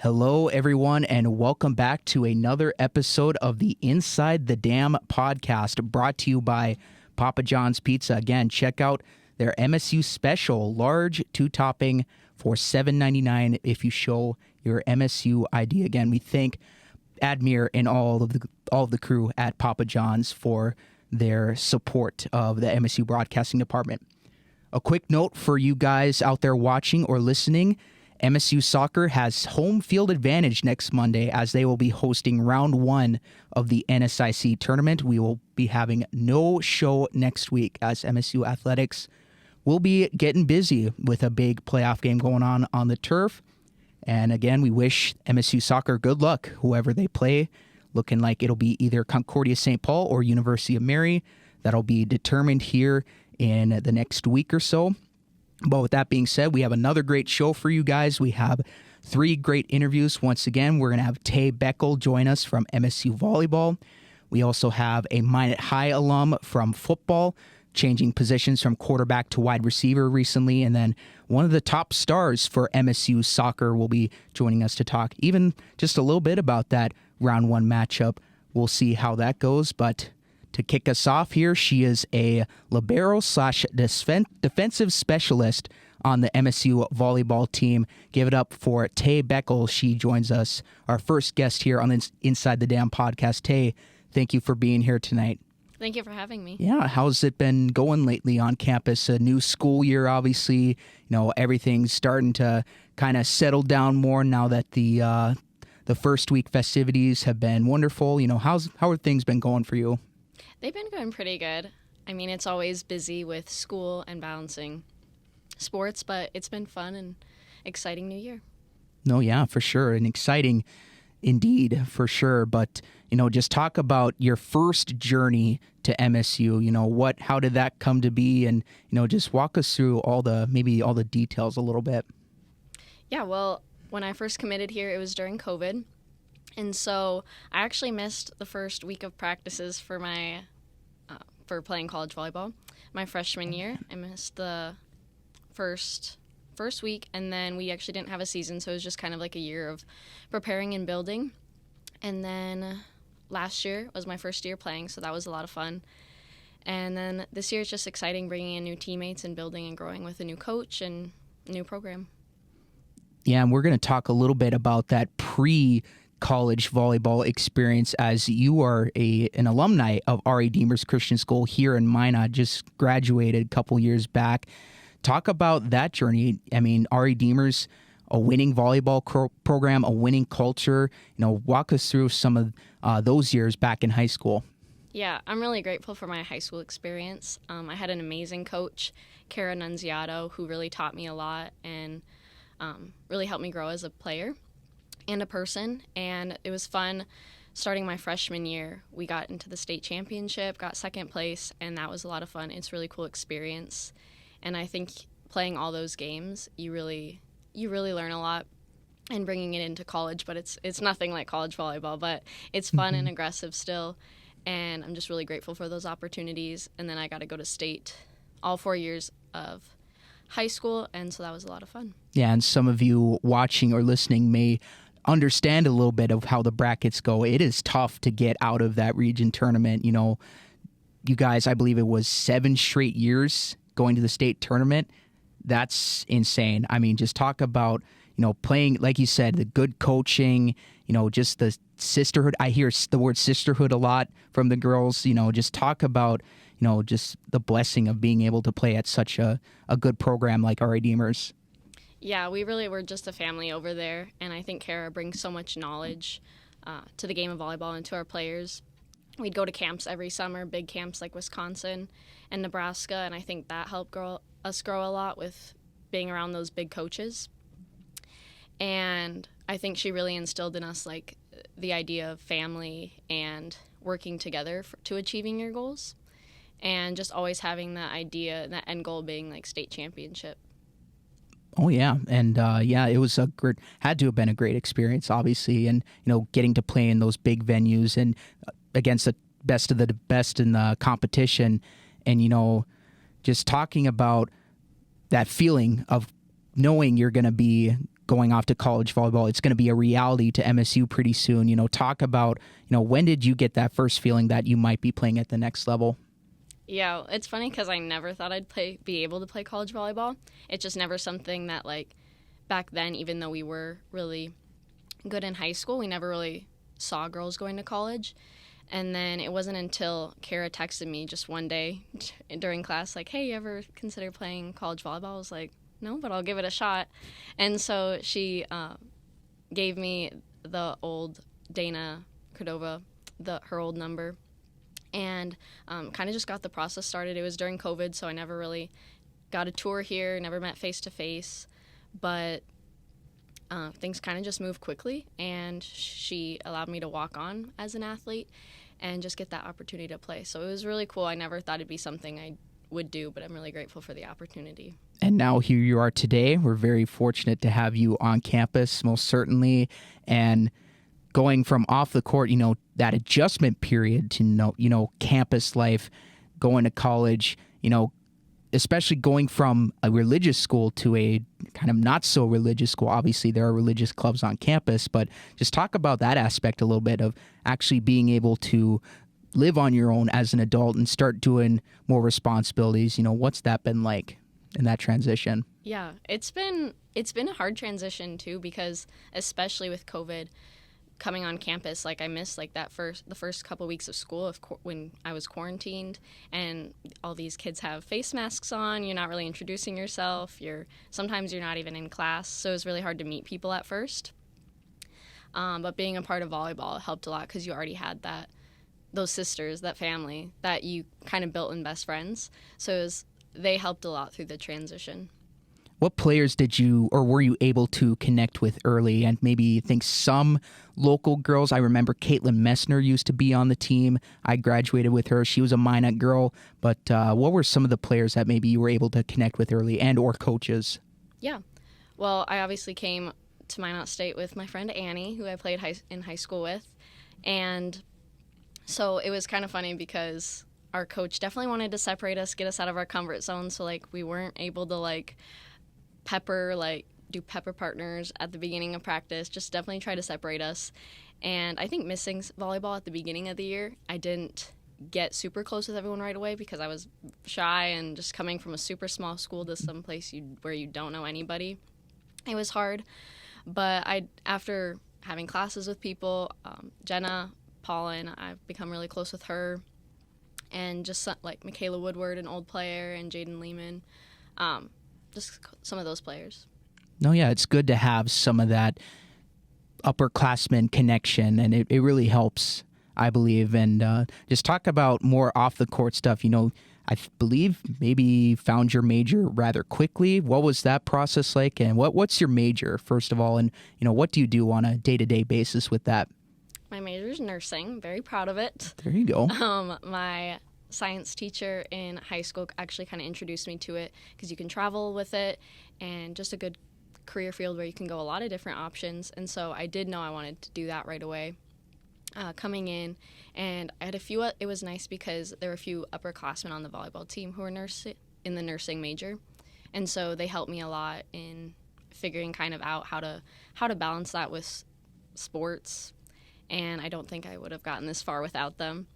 Hello, everyone, and welcome back to another episode of the Inside the Dam podcast, brought to you by Papa John's Pizza. Again, check out their MSU special, large two-topping for $7.99 if you show your MSU ID. Again, we thank Admir and all of the crew at Papa John's for their support of the MSU Broadcasting Department. A quick note for you guys out there watching or listening: MSU Soccer has home field advantage next Monday as they will be hosting round 1 of the NSIC Tournament. We will be having no show next week as MSU Athletics will be getting busy with a big playoff game going on the turf. And again, we wish MSU Soccer good luck, whoever they play. Looking like it'll be either Concordia St. Paul or University of Mary. That'll be determined here in the next week or so. But with that being said, we have another great show for you guys. We have 3 great interviews. Once again, we're going to have Boeckel join us from MSU Volleyball. We also have a Minot High alum from football, changing positions from quarterback to wide receiver recently. And then one of the top stars for MSU Soccer will be joining us to talk even just a little bit about that round 1 matchup. We'll see how that goes, but to kick us off here, she is a libero/defensive specialist on the MSU volleyball team. Give it up for Boeckel. She joins us, our first guest here on the Inside the Dam podcast. Tay, thank you for being here tonight. Thank you for having me. Yeah, how's it been going lately on campus? A new school year, obviously. Everything's starting to kind of settle down more now that the first week festivities have been wonderful. How have things been going for you? They've been going pretty good. I mean, it's always busy with school and balancing sports, but it's been fun and exciting new year. No, yeah, for sure. And exciting indeed, for sure. But, just talk about your first journey to MSU. How did that come to be? And, just walk us through all the details a little bit. Yeah, well, when I first committed here, it was during COVID. And so I actually missed the first week of practices for playing college volleyball. My freshman year, I missed the first week, and then we actually didn't have a season, so it was just kind of like a year of preparing and building. And then last year was my first year playing, so that was a lot of fun. And then this year it's just exciting, bringing in new teammates and building and growing with a new coach and a new program. Yeah, and we're going to talk a little bit about that pre-college volleyball experience, as you are an alumni of R.A. Deemers Christian School here in Minot, just graduated a couple years back. Talk about that journey. I mean, R.A. Deemers, a winning volleyball program, a winning culture. Walk us through some of those years back in high school. Yeah, I'm really grateful for my high school experience. I had an amazing coach, Kara Nunziato, who really taught me a lot and really helped me grow as a player and a person. And it was fun. Starting my freshman year, we got into the state championship, got second place, and that was a lot of fun. It's a really cool experience. And I think playing all those games, you really learn a lot, and bringing it into college. But it's nothing like college volleyball, but it's fun and aggressive still. And I'm just really grateful for those opportunities. And then I got to go to state all 4 years of high school, and so that was a lot of fun. Yeah, and some of you watching or listening may understand a little bit of how the brackets go. It is tough to get out of that region tournament. You guys, I believe it was 7 straight years going to the state tournament. That's insane. I mean, just talk about, playing, like you said, the good coaching, just the sisterhood. I hear the word sisterhood a lot from the girls. Just talk about, just the blessing of being able to play at such a good program like R.A. Deemers. Yeah, we really were just a family over there, and I think Kara brings so much knowledge to the game of volleyball and to our players. We'd go to camps every summer, big camps like Wisconsin and Nebraska, and I think that helped us grow a lot with being around those big coaches. And I think she really instilled in us like the idea of family and working together to achieving your goals, and just always having that idea, that end goal being like state championship. Oh yeah, and it was had to have been a great experience, obviously, and getting to play in those big venues and against the best of the best in the competition, and just talking about that feeling of knowing you're going to be going off to college volleyball. It's going to be a reality to MSU pretty soon. Talk about, when did you get that first feeling that you might be playing at the next level? Yeah, it's funny because I never thought I'd be able to play college volleyball. It's just never something that, like, back then, even though we were really good in high school, we never really saw girls going to college. And then it wasn't until Kara texted me just one day during class, like, hey, you ever consider playing college volleyball? I was like, no, but I'll give it a shot. And so she gave me the old Dana Cordova, her old number, and kind of just got the process started. It was during COVID, so I never really got a tour here, never met face-to-face, but things kind of just moved quickly, and she allowed me to walk on as an athlete and just get that opportunity to play. So it was really cool. I never thought it'd be something I would do, but I'm really grateful for the opportunity. And now here you are today. We're very fortunate to have you on campus, most certainly, and going from off the court, that adjustment period to, campus life, going to college, especially going from a religious school to a kind of not so religious school. Obviously, there are religious clubs on campus, but just talk about that aspect a little bit of actually being able to live on your own as an adult and start doing more responsibilities. What's that been like in that transition? Yeah, it's been a hard transition too, because especially with COVID coming on campus, like I missed like the first couple weeks of school when I was quarantined, and all these kids have face masks on. You're not really introducing yourself. Sometimes you're not even in class, so it was really hard to meet people at first. But being a part of volleyball helped a lot because you already had those sisters, that family that you kind of built in best friends. So they helped a lot through the transition. What players did you or were you able to connect with early? And maybe you think some local girls. I remember Caitlin Messner used to be on the team. I graduated with her. She was a Minot girl. But what were some of the players that maybe you were able to connect with early, and or coaches? Yeah. Well, I obviously came to Minot State with my friend Annie, who I played in high school with. And so it was kind of funny because our coach definitely wanted to separate us, get us out of our comfort zone. So, like, we weren't able to, do pepper partners at the beginning of practice, just definitely try to separate us. And I think missing volleyball at the beginning of the year, I didn't get super close with everyone right away because I was shy, and just coming from a super small school to some place where you don't know anybody, it was hard. But after having classes with people, Jenna, Paulin, I've become really close with her, and just like Michaela Woodward, an old player, and Jaden Lehman, just some of those players. No, yeah, it's good to have some of that upperclassmen connection, and it really helps, I believe. And just talk about more off the court stuff. I believe maybe found your major rather quickly. What was that process like, and what's your major, first of all, and what do you do on a day-to-day basis with that? My major is nursing. Very proud of it. There you go. My science teacher in high school actually kind of introduced me to it because you can travel with it, and just a good career field where you can go a lot of different options. And so I did know I wanted to do that right away coming in. And I had a few, it was nice because there were a few upperclassmen on the volleyball team who were in the nursing major. And so they helped me a lot in figuring kind of out how to balance that with sports. And I don't think I would have gotten this far without them.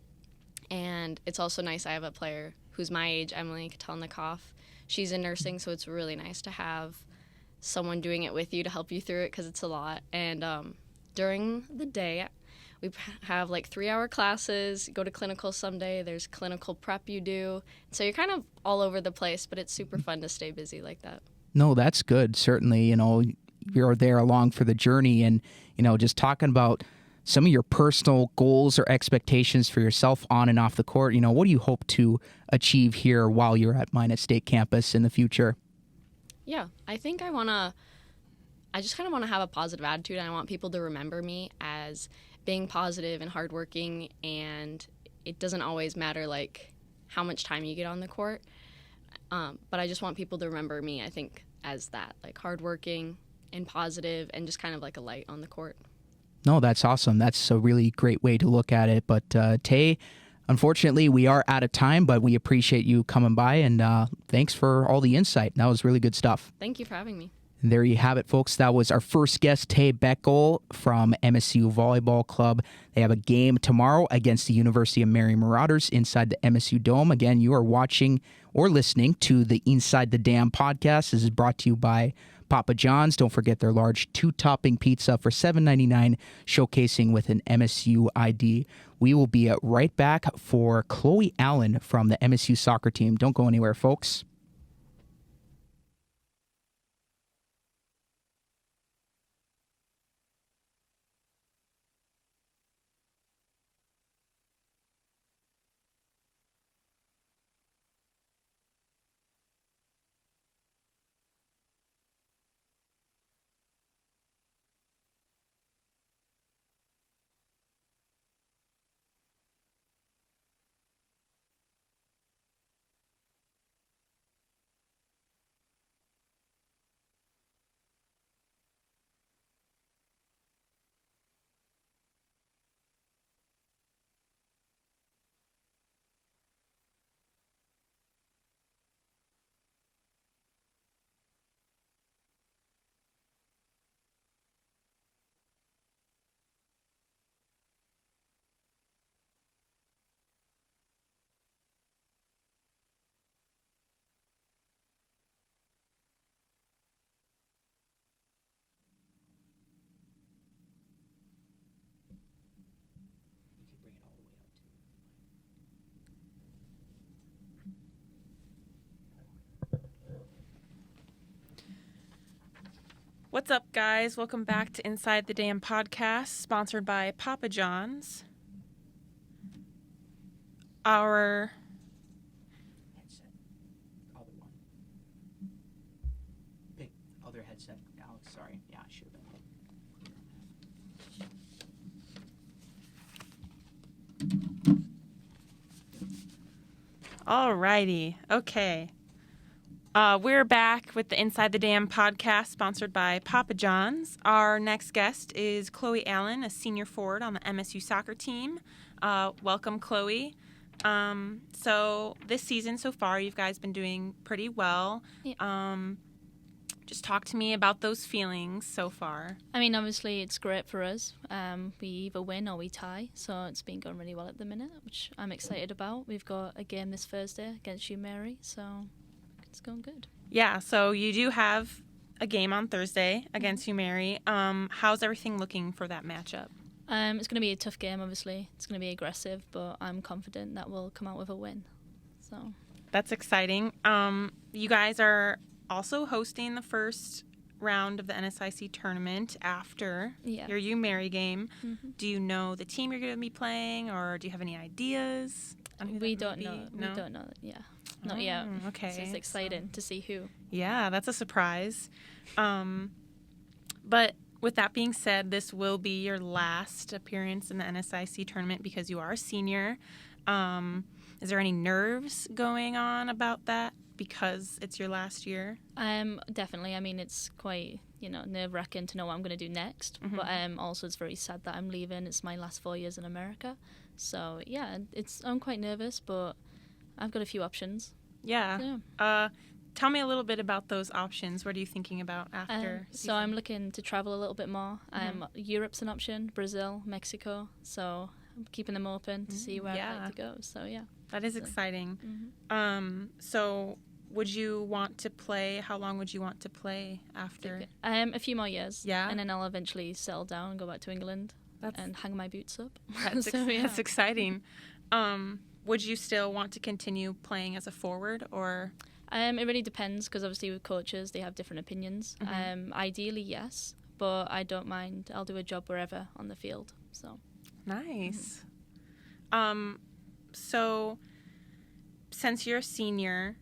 And it's also nice, I have a player who's my age, Emily Kotelnikoff. She's in nursing, so it's really nice to have someone doing it with you to help you through it because it's a lot. And during the day, we have 3-hour classes, go to clinical someday, there's clinical prep you do. So you're kind of all over the place, but it's super fun to stay busy like that. No, that's good. Certainly, you're there along for the journey, and, just talking about some of your personal goals or expectations for yourself on and off the court. What do you hope to achieve here while you're at Minot State campus in the future? Yeah, I think I just kind of want to have a positive attitude, and I want people to remember me as being positive and hardworking, and it doesn't always matter how much time you get on the court, but I just want people to remember me, I think, as that, hardworking and positive and just kind of like a light on the court. No, that's awesome. That's a really great way to look at it. But Tay, unfortunately, we are out of time, but we appreciate you coming by, and thanks for all the insight. That was really good stuff. Thank you for having me. There you have it, folks. That was our first guest, Tay Boeckel from MSU Volleyball Club. They have a game tomorrow against the University of Mary Marauders inside the MSU Dome. Again, you are watching or listening to the Inside the Dam podcast. This is brought to you by Papa John's. Don't forget their large 2-topping pizza for $7.99, showcasing with an MSU ID. We will be right back for Chloe Allan from the MSU Soccer team. Don't go anywhere, folks. What's up, guys? Welcome back to Inside the Dam podcast, sponsored by Papa John's. Our Headset. Other one. Big other headset. Alex, sorry. Yeah, I should have been. Alrighty. Okay. We're back with the Inside the Dam podcast, sponsored by Papa John's. Our next guest is Chloe Allan, a senior forward on the MSU Soccer team. Welcome, Chloe. So this season so far, you guys been doing pretty well. Yeah. Just talk to me about those feelings so far. I mean, obviously, it's great for us. We either win or we tie, so it's been going really well at the minute, which I'm excited about. We've got a game this Thursday against you, Mary, so it's going good. Yeah, so you do have a game on Thursday against you, Mary. How's everything looking for that matchup? It's going to be a tough game, obviously. It's going to be aggressive, but I'm confident that we'll come out with a win. So That's exciting. You guys are also hosting the first round of the NSIC Tournament after your U-Mary game. Mm-hmm. Do you know the team you're going to be playing, or do you have any ideas on who we that don't may know. be? No? We don't know. Yeah, not yet. Okay. So it's exciting to see who. Yeah, that's a surprise. But with that being said, this will be your last appearance in the NSIC tournament because you are a senior. Is there any nerves going on about that because it's your last year? Definitely. I mean, it's quite, nerve-wracking to know what I'm going to do next. Mm-hmm. But also it's very sad that I'm leaving. It's my last 4 years in America. So, yeah, I'm quite nervous, but I've got a few options. Yeah. Tell me a little bit about those options. What are you thinking about after? So I'm looking to travel a little bit more. Europe's an option, Brazil, Mexico. So I'm keeping them open to see where I'd like to go. So, yeah. That is exciting. Mm-hmm. So would you want to play? How long would you want to play after? A few more years. Yeah. And then I'll eventually settle down and go back to England and hang my boots up. That's exciting. Would you still want to continue playing as a forward, or? It really depends, because obviously with coaches, they have different opinions. Mm-hmm. Ideally, yes, but I don't mind. I'll do a job wherever on the field. So nice. So since you're a senior,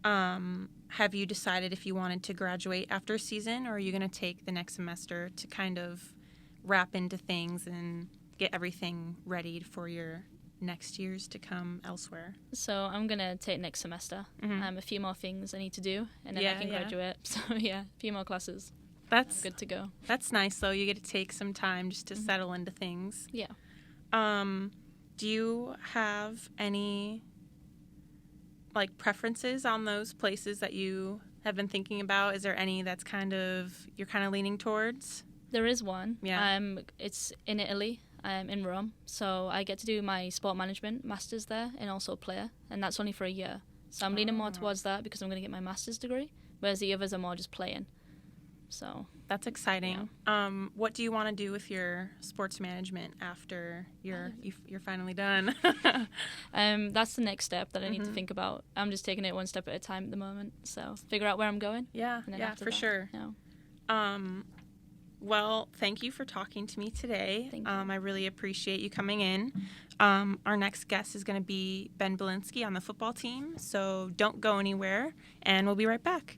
have you decided if you wanted to graduate after a season, or are you going to take the next semester to kind of wrap into things and get everything ready for your next years to come elsewhere? So I'm going to take next semester. A few more things I need to do, and then I can graduate. So, a few more classes. That's good to go. That's nice, though. You get to take some time just to settle into things. Yeah. Do you have any, preferences on those places that you have been thinking about? Is there any that's you're kind of leaning towards? There is one. Yeah. It's in Italy, in Rome. So I get to do my sport management master's there and also player, and that's only for a year. So I'm leaning more towards that because I'm going to get my master's degree, whereas the others are more just playing. So that's exciting. Yeah. What do you want to do with your sports management after you're finally done? That's the next step that I need to think about. I'm just taking it one step at a time at the moment. So figure out where I'm going. Yeah, for sure. Yeah. Well, thank you for talking to me today. Thank you. I really appreciate you coming in. Our next guest is going to be Ben Bolinske on the football team. So don't go anywhere, and we'll be right back.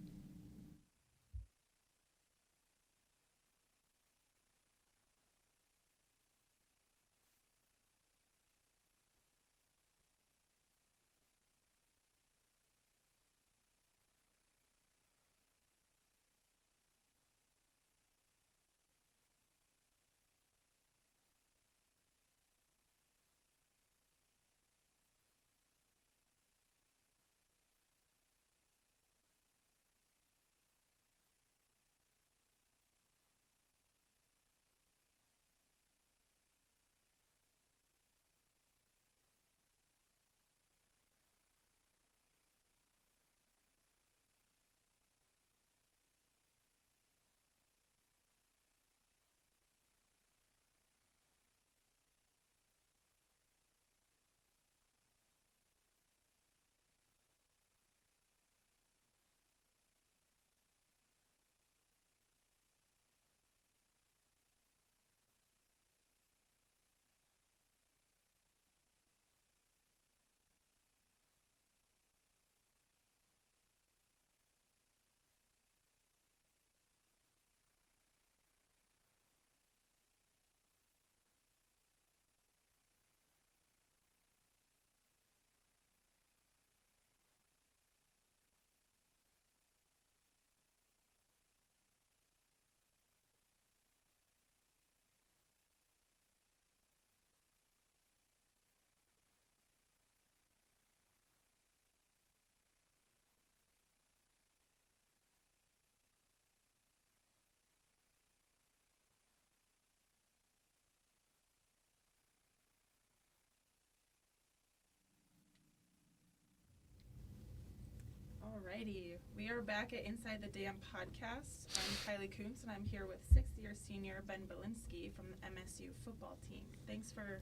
Alrighty, we are back at Inside the Dam podcast. I'm Kylie Koontz, and I'm here with sixth-year senior Ben Bolinske from the MSU football team. Thanks for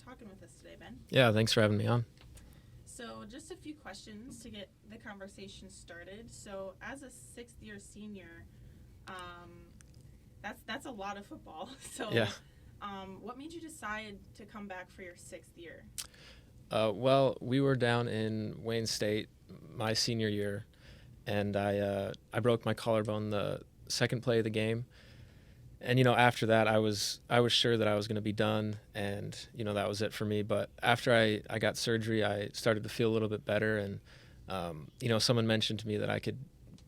talking with us today, Ben. Yeah, thanks for having me on. So just a few questions to get the conversation started. So as a sixth-year senior, that's a lot of football. So yeah. What made you decide to come back for your sixth year? Well, we were down in Wayne State my senior year, and I broke my collarbone the second play of the game. And, after that, I was sure that I was going to be done, and, that was it for me. But after I got surgery, I started to feel a little bit better, and, someone mentioned to me that I could,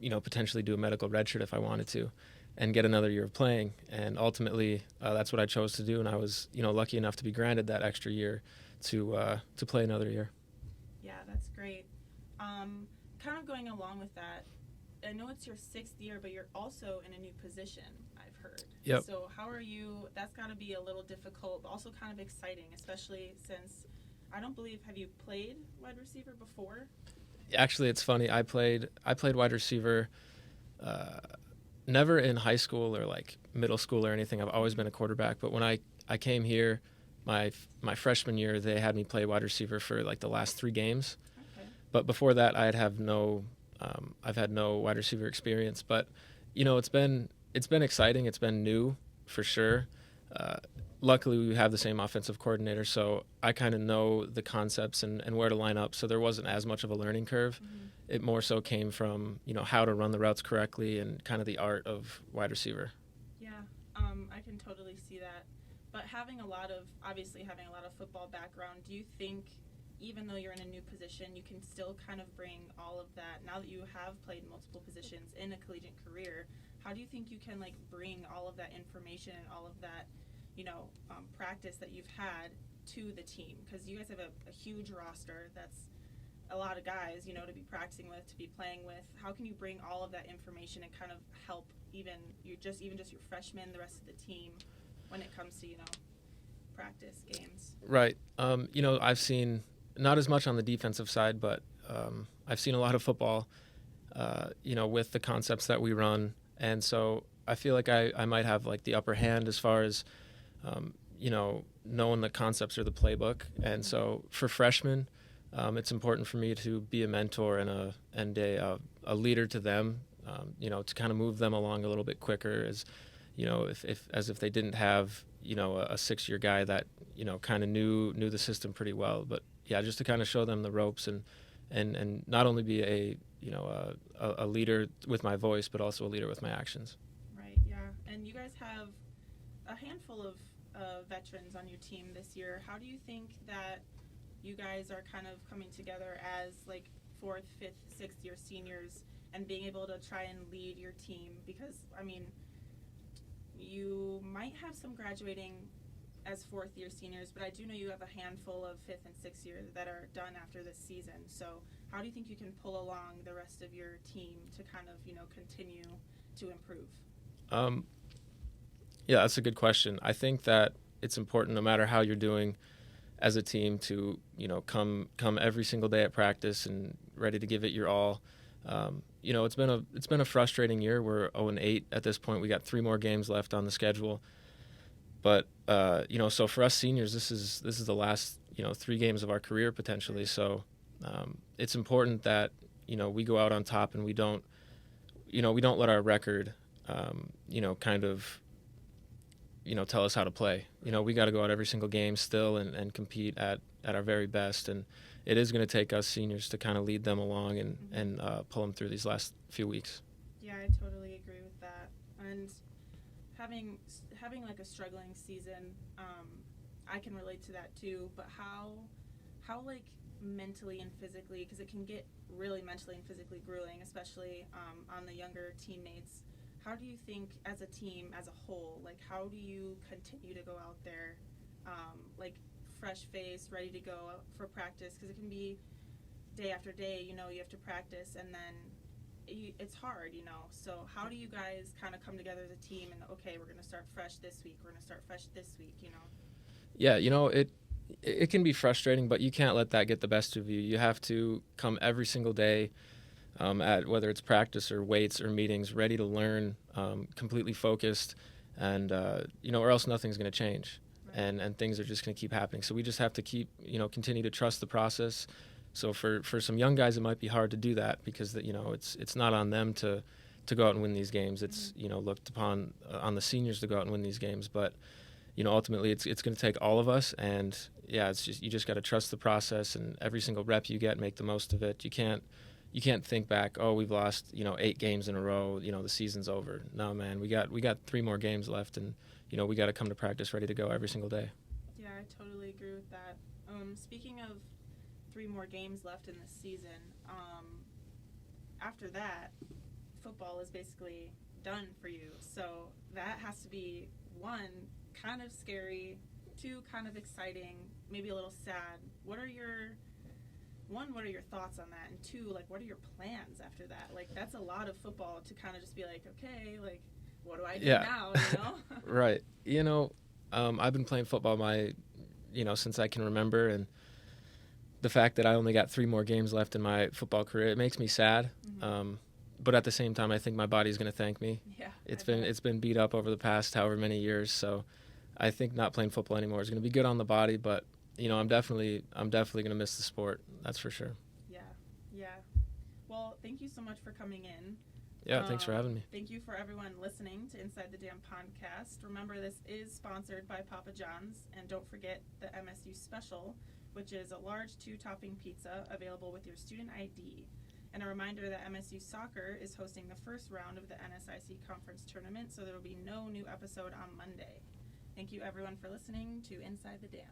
potentially do a medical redshirt if I wanted to and get another year of playing. And ultimately, that's what I chose to do, and I was, lucky enough to be granted that extra year to play another year. Yeah, that's great. Kind of going along with that, I know it's your sixth year, but you're also in a new position, I've heard. Yep. So how are you? That's got to be a little difficult, but also kind of exciting, especially since I don't believe, have you played wide receiver before? Actually, it's funny. I played wide receiver, never in high school or like middle school or anything. I've always been a quarterback. But when I came here, my freshman year, they had me play wide receiver for like the last 3 games. Okay. But before that, I've had no wide receiver experience. But it's been exciting. It's been new for sure. Luckily, we have the same offensive coordinator, so I kind of know the concepts and where to line up. So there wasn't as much of a learning curve. Mm-hmm. It more so came from how to run the routes correctly and kind of the art of wide receiver. Yeah, I can totally see that. But having a lot of football background, do you think, even though you're in a new position, you can still kind of bring all of that, now that you have played multiple positions in a collegiate career, how do you think you can bring all of that information and all of that, practice that you've had to the team? Because you guys have a huge roster that's a lot of guys, you know, to be practicing with, to be playing with. How can you bring all of that information and kind of help even your freshmen, the rest of the team, when it comes to, you know, practice games? Right. You know, I've seen not as much on the defensive side, but I've seen a lot of football, you know, with the concepts that we run. And so I feel like I might have like the upper hand as far as, you know, knowing the concepts or the playbook. And so for freshmen, it's important for me to be a mentor and a leader to them, you know, to kind of move them along a little bit quicker, as you know, if they didn't have, you know, a 6-year guy that, you know, kind of knew the system pretty well. But yeah, just to kind of show them the ropes and not only be a leader with my voice, but also a leader with my actions. Right. Yeah. And you guys have a handful of veterans on your team this year. How do you think that you guys are kind of coming together as like 4th, 5th, 6th year seniors and being able to try and lead your team? Because, I mean, you might have some graduating as 4th year seniors, but I do know you have a handful of 5th and 6th year that are done after this season. So how do you think you can pull along the rest of your team to kind of, you know, continue to improve? Yeah, that's a good question. I think that it's important, no matter how you're doing as a team, to, you know, come every single day at practice and ready to give it your all. You know, it's been a frustrating year. We're 0-8 at this point. We got 3 more games left on the schedule. But you know, so for us seniors, this is the last, you know, 3 games of our career potentially. So it's important that, you know, we go out on top and we don't let our record, you know, kind of, you know, tell us how to play. You know, we got to go out every single game still and compete at our very best. And it is going to take us seniors to kind of lead them along and pull them through these last few weeks. Yeah, I totally agree with that. And having like a struggling season, I can relate to that too. But how like mentally and physically, because it can get really mentally and physically grueling, especially on the younger teammates. How do you think, as a team, as a whole, like how do you continue to go out there, like fresh face, ready to go for practice? Because it can be day after day, you know, you have to practice, and then it's hard, you know. So how do you guys kind of come together as a team and, okay, we're going to start fresh this week, we're going to start fresh this week, you know? Yeah, you know, it can be frustrating, but you can't let that get the best of you. You have to come every single day, at whether it's practice or weights or meetings, ready to learn, completely focused, and you know, or else nothing's going to change, right. and things are just going to keep happening. So we just have to continue to trust the process. So for some young guys, it might be hard to do that because you know, it's not on them to go out and win these games. It's you know, looked upon on the seniors to go out and win these games, but you know, ultimately it's going to take all of us. And yeah, you just got to trust the process, and every single rep you get, make the most of it. You can't think back, oh, we've lost, you know, 8 games in a row, you know, the season's over. No, man, we got 3 more games left, and you know, we got to come to practice ready to go every single day. Yeah, I totally agree with that. Speaking of 3 more games left in this season, after that, football is basically done for you. So that has to be, 1, kind of scary, 2, kind of exciting, maybe a little sad. What are your thoughts on that? And 2, like, what are your plans after that? Like, that's a lot of football to kind of just be like, okay, like, what do I do now, you know? Right. You know, I've been playing football since I can remember, and the fact that I only got 3 more games left in my football career, it makes me sad. Mm-hmm. But at the same time, I think my body's going to thank me. Yeah. It's been beat up over the past however many years, so I think not playing football anymore is going to be good on the body, but you know, I'm definitely going to miss the sport. That's for sure. Yeah. Well, thank you so much for coming in. Yeah, thanks for having me. Thank you for everyone listening to Inside the Dam podcast. Remember, this is sponsored by Papa John's, and don't forget the MSU Special, which is a large 2-topping pizza available with your student ID. And a reminder that MSU Soccer is hosting the first round of the NSIC Conference Tournament, so there will be no new episode on Monday. Thank you, everyone, for listening to Inside the Dam.